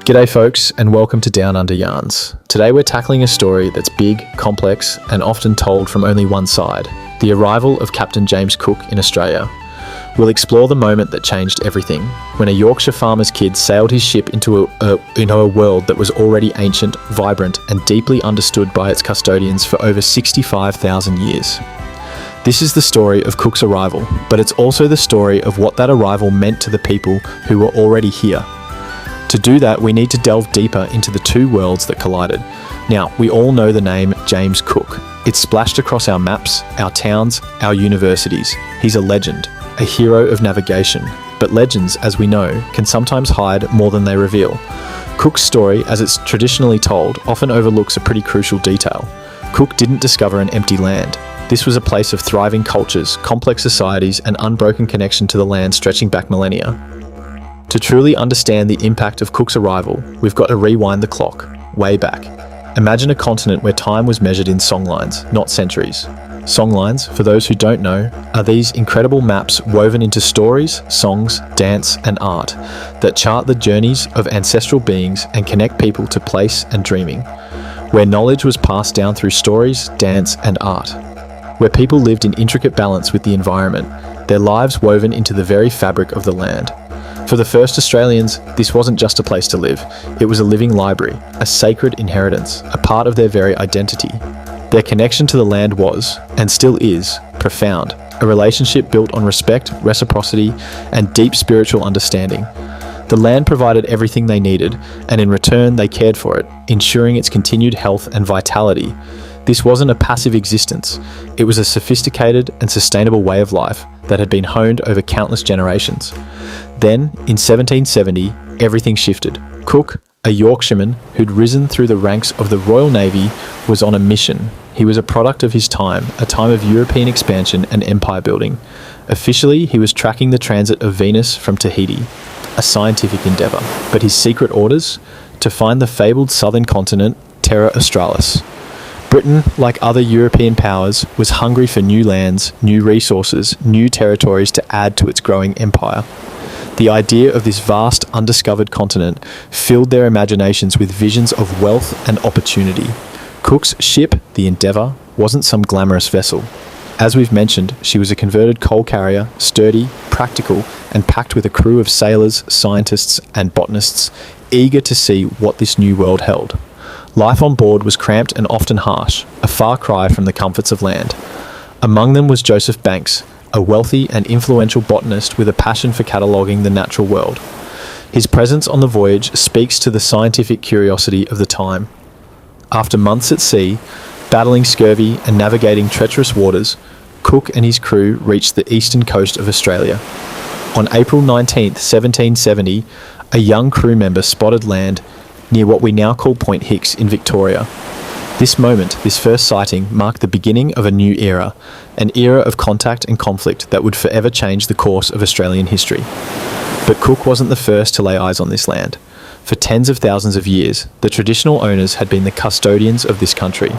G'day folks, and welcome to Down Under Yarns. Today we're tackling a story that's big, complex, and often told from only one side, the arrival of Captain James Cook in Australia. We'll explore the moment that changed everything, when a Yorkshire farmer's kid sailed his ship into a world that was already ancient, vibrant, and deeply understood by its custodians for over 65,000 years. This is the story of Cook's arrival, but it's also the story of what that arrival meant to the people who were already here. To do that, we need to delve deeper into the two worlds that collided. Now, we all know the name James Cook. It's splashed across our maps, our towns, our universities. He's a legend, a hero of navigation. But legends, as we know, can sometimes hide more than they reveal. Cook's story, as it's traditionally told, often overlooks a pretty crucial detail. Cook didn't discover an empty land. This was a place of thriving cultures, complex societies, and unbroken connection to the land stretching back millennia. To truly understand the impact of Cook's arrival, we've got to rewind the clock, way back. Imagine a continent where time was measured in songlines, not centuries. Songlines, for those who don't know, are these incredible maps woven into stories, songs, dance, and art that chart the journeys of ancestral beings and connect people to place and dreaming, where knowledge was passed down through stories, dance, and art, where people lived in intricate balance with the environment, their lives woven into the very fabric of the land. For the first Australians, this wasn't just a place to live, it was a living library, a sacred inheritance, a part of their very identity. Their connection to the land was, and still is, profound, a relationship built on respect, reciprocity, and deep spiritual understanding. The land provided everything they needed, and in return they cared for it, ensuring its continued health and vitality. This wasn't a passive existence, it was a sophisticated and sustainable way of life that had been honed over countless generations. Then, in 1770, everything shifted. Cook, a Yorkshireman who'd risen through the ranks of the Royal Navy, was on a mission. He was a product of his time, a time of European expansion and empire building. Officially, he was tracking the transit of Venus from Tahiti, a scientific endeavour. But his secret orders? To find the fabled southern continent, Terra Australis. Britain, like other European powers, was hungry for new lands, new resources, new territories to add to its growing empire. The idea of this vast, undiscovered continent filled their imaginations with visions of wealth and opportunity. Cook's ship, the Endeavour, wasn't some glamorous vessel. As we've mentioned, she was a converted coal carrier, sturdy, practical, and packed with a crew of sailors, scientists, and botanists, eager to see what this new world held. Life on board was cramped and often harsh, a far cry from the comforts of land. Among them was Joseph Banks, a wealthy and influential botanist with a passion for cataloguing the natural world. His presence on the voyage speaks to the scientific curiosity of the time. After months at sea, battling scurvy and navigating treacherous waters, Cook and his crew reached the eastern coast of Australia. On April 19, 1770, a young crew member spotted land near what we now call Point Hicks in Victoria. This moment, this first sighting, marked the beginning of a new era, an era of contact and conflict that would forever change the course of Australian history. But Cook wasn't the first to lay eyes on this land. For tens of thousands of years, the traditional owners had been the custodians of this country.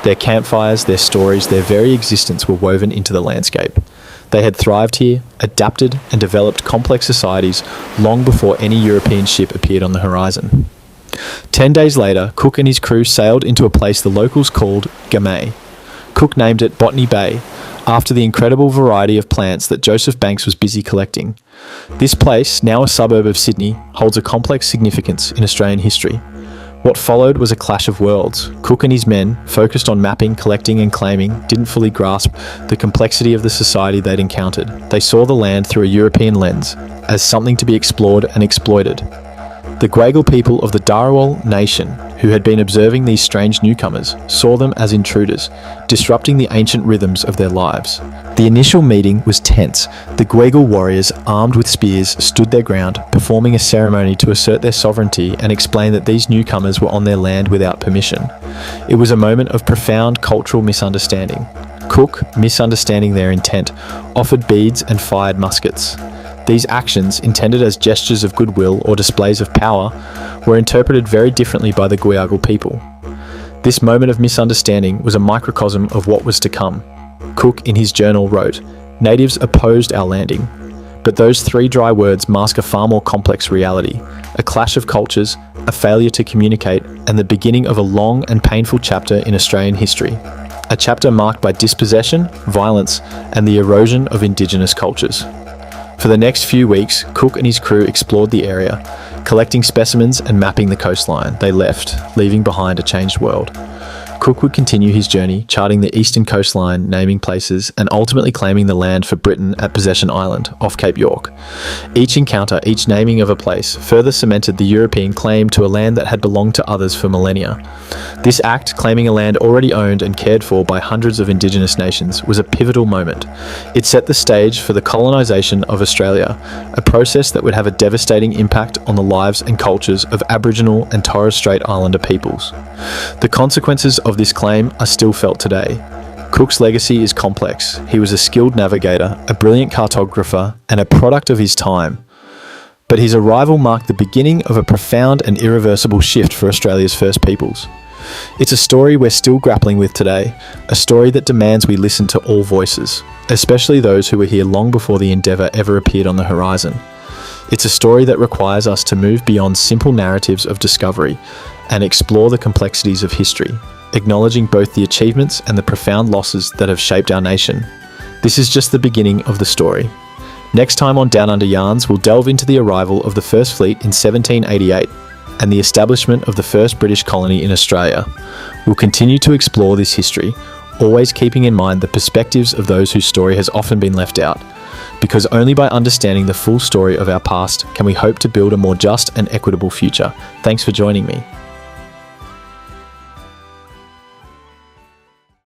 Their campfires, their stories, their very existence were woven into the landscape. They had thrived here, adapted and developed complex societies long before any European ship appeared on the horizon. 10 days later, Cook and his crew sailed into a place the locals called Gamay. Cook named it Botany Bay, after the incredible variety of plants that Joseph Banks was busy collecting. This place, now a suburb of Sydney, holds a complex significance in Australian history. What followed was a clash of worlds. Cook and his men, focused on mapping, collecting and claiming, didn't fully grasp the complexity of the society they'd encountered. They saw the land through a European lens, as something to be explored and exploited. The Gwagal people of the Dharawal nation, who had been observing these strange newcomers, saw them as intruders, disrupting the ancient rhythms of their lives. The initial meeting was tense. The Gwagal warriors, armed with spears, stood their ground, performing a ceremony to assert their sovereignty and explain that these newcomers were on their land without permission. It was a moment of profound cultural misunderstanding. Cook, misunderstanding their intent, offered beads and fired muskets. These actions, intended as gestures of goodwill or displays of power, were interpreted very differently by the Gwagal people. This moment of misunderstanding was a microcosm of what was to come. Cook, in his journal, wrote, "Natives opposed our landing, But those three dry words mask a far more complex reality, a clash of cultures, a failure to communicate, and the beginning of a long and painful chapter in Australian history. A chapter marked by dispossession, violence, and the erosion of Indigenous cultures. For the next few weeks, Cook and his crew explored the area, collecting specimens and mapping the coastline they left, leaving behind a changed world. Cook would continue his journey, charting the eastern coastline, naming places, and ultimately claiming the land for Britain at Possession Island, off Cape York. Each encounter, each naming of a place, further cemented the European claim to a land that had belonged to others for millennia. This act, claiming a land already owned and cared for by hundreds of Indigenous nations, was a pivotal moment. It set the stage for the colonisation of Australia, a process that would have a devastating impact on the lives and cultures of Aboriginal and Torres Strait Islander peoples. The consequences of this claim are still felt today. Cook's legacy is complex. He was a skilled navigator, a brilliant cartographer, and a product of his time. But his arrival marked the beginning of a profound and irreversible shift for Australia's First Peoples. It's a story we're still grappling with today, a story that demands we listen to all voices, especially those who were here long before the endeavour ever appeared on the horizon. It's a story that requires us to move beyond simple narratives of discovery and explore the complexities of history, acknowledging both the achievements and the profound losses that have shaped our nation. This is just the beginning of the story. Next time on Down Under Yarns, we'll delve into the arrival of the First Fleet in 1788 and the establishment of the first British colony in Australia. We'll continue to explore this history, always keeping in mind the perspectives of those whose story has often been left out, because only by understanding the full story of our past can we hope to build a more just and equitable future. Thanks for joining me.